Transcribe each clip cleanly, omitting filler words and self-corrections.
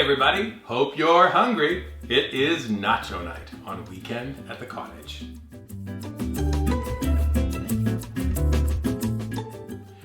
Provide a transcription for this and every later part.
everybody, hope you're hungry. It is nacho night on Weekend at the Cottage.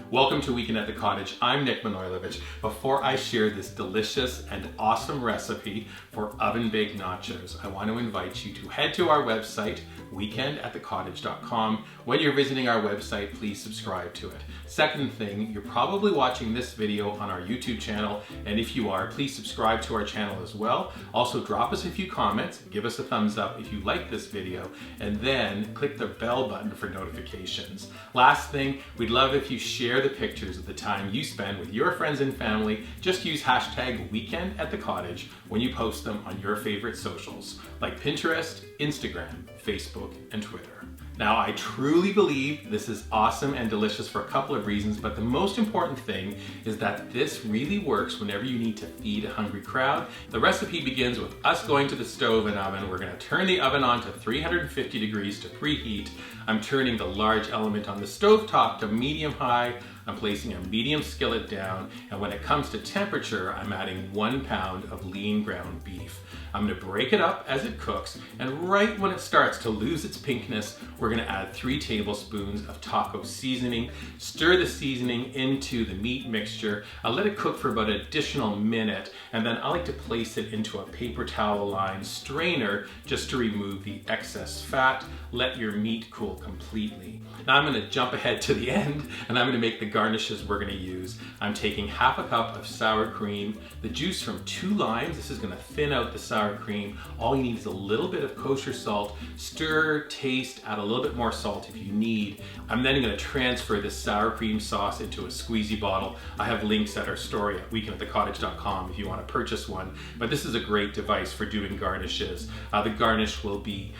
Welcome to Weekend at the Cottage. I'm Nick Manojlovic. Before I share this delicious and awesome recipe for oven-baked nachos, I want to invite you to head to our website, weekendatthecottage.com. When you're visiting our website, please subscribe to it. Second thing, you're probably watching this video on our YouTube channel, and if you are, please subscribe to our channel as well. Also, drop us a few comments, give us a thumbs up if you like this video, and then click the bell button for notifications. Last thing, we'd love if you share the pictures of the time you spend with your friends and family. Just use hashtag #WeekendAtTheCottage when you post them on your favorite socials, like Pinterest, Instagram, Facebook, and Twitter. Now, I truly believe this is awesome and delicious for a couple of reasons, but the most important thing is that this really works whenever you need to feed a hungry crowd. The recipe begins with us going to the stove and oven. We're going to turn the oven on to 350 degrees to preheat. I'm turning the large element on the stove top to medium high. I'm placing a medium skillet down, and when it comes to temperature, I'm adding 1 pound of lean ground beef. I'm going to break it up as it cooks, and right when it starts to lose its pinkness, we're going to add 3 tablespoons of taco seasoning. Stir the seasoning into the meat mixture. I'll let it cook for about an additional minute, and then I like to place it into a paper towel lined strainer just to remove the excess fat. Let your meat cool completely. Now I'm going to jump ahead to the end, and I'm going to make the garnishes we're going to use. I'm taking half a cup of sour cream, the juice from 2 limes. This is going to thin out the sour cream. All you need is a little bit of kosher salt. Stir, taste, add a little bit more salt if you need. I'm then going to transfer this sour cream sauce into a squeezy bottle. I have links at our store at weekendatthecottage.com if you want to purchase one, but this is a great device for doing garnishes. The garnish will be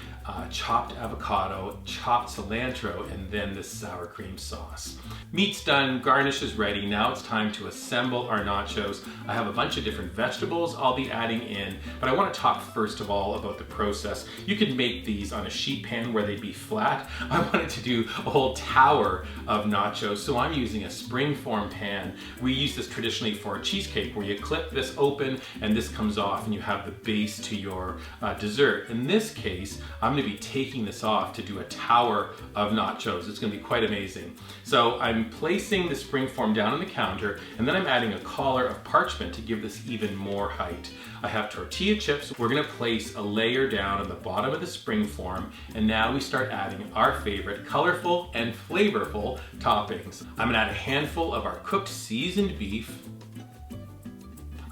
chopped avocado, chopped cilantro, and then the sour cream sauce. Meat's done, garnish is ready. Now it's time to assemble our nachos. I have a bunch of different vegetables I'll be adding in, but I want to talk first of all about the process. You could make these on a sheet pan where they'd be flat. I wanted to do a whole tower of nachos, so I'm using a springform pan. We use this traditionally for a cheesecake, where you clip this open and this comes off and you have the base to your dessert. In this case, I'm going to be taking this off to do a tower of nachos. It's going to be quite amazing. So I'm placing the springform down on the counter, and then I'm adding a collar of parchment to give this even more height. I have tortilla chips. We're going to place a layer down on the bottom of the springform, and now we start adding our favorite colorful and flavorful toppings. I'm going to add a handful of our cooked seasoned beef.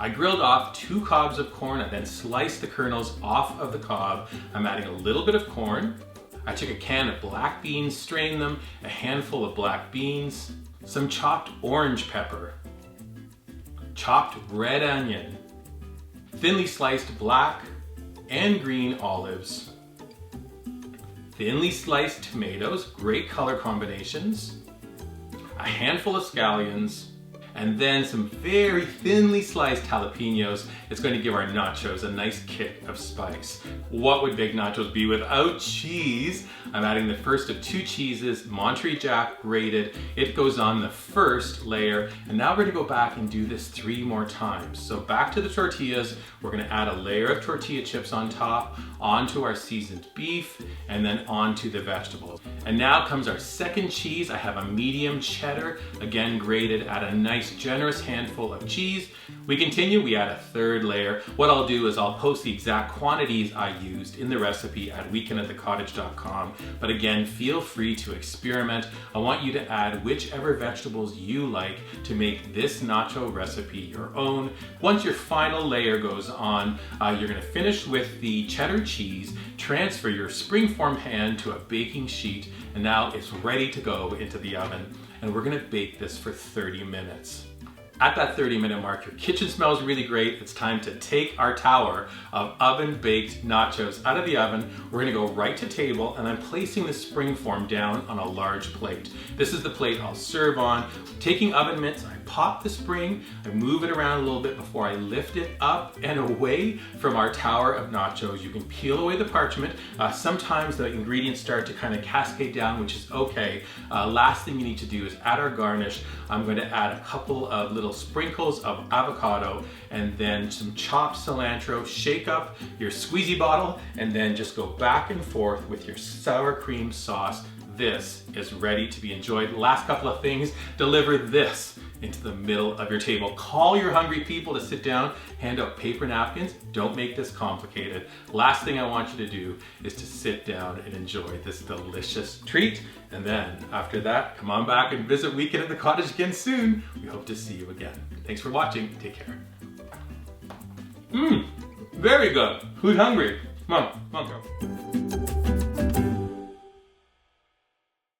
I grilled off 2 cobs of corn. I then sliced the kernels off of the cob. I'm adding a little bit of corn. I took a can of black beans, strained them, a handful of black beans, some chopped orange pepper, chopped red onion, thinly sliced black and green olives, thinly sliced tomatoes, great color combinations, a handful of scallions, and then some very thinly sliced jalapenos. It's going to give our nachos a nice kick of spice. What would baked nachos be without cheese? I'm adding the first of 2 cheeses, Monterey Jack grated. It goes on the first layer, and now we're going to go back and do this 3 more times. So back to the tortillas, we're going to add a layer of tortilla chips on top, onto our seasoned beef, and then onto the vegetables. And now comes our second cheese. I have a medium cheddar, again grated. Add a nice generous handful of cheese. We continue, we add a 3rd layer. What I'll do is I'll post the exact quantities I used in the recipe at weekendatthecottage.com, but again, feel free to experiment. I want you to add whichever vegetables you like to make this nacho recipe your own. Once your final layer goes on, you're going to finish with the cheddar cheese, transfer your springform pan to a baking sheet, and now it's ready to go into the oven. And we're going to bake this for 30 minutes. At that 30-minute mark, your kitchen smells really great. It's time to take our tower of oven-baked nachos out of the oven. We're gonna go right to table, and I'm placing the springform down on a large plate. This is the plate I'll serve on. Taking oven mitts, I pop the spring, I move it around a little bit before I lift it up and away from our tower of nachos. You can peel away the parchment. Sometimes the ingredients start to kind of cascade down, which is okay. Last thing you need to do is add our garnish. I'm going to add a couple of little little sprinkles of avocado, and then some chopped cilantro. Shake up your squeezy bottle, and then just go back and forth with your sour cream sauce. This is ready to be enjoyed. Last couple of things, deliver this into the middle of your table. Call your hungry people to sit down, hand out paper napkins. Don't make this complicated. Last thing I want you to do is to sit down and enjoy this delicious treat. And then after that, come on back and visit Weekend at the Cottage again soon. We hope to see you again. Thanks for watching. Take care. Very good. Who's hungry? Come on, girl.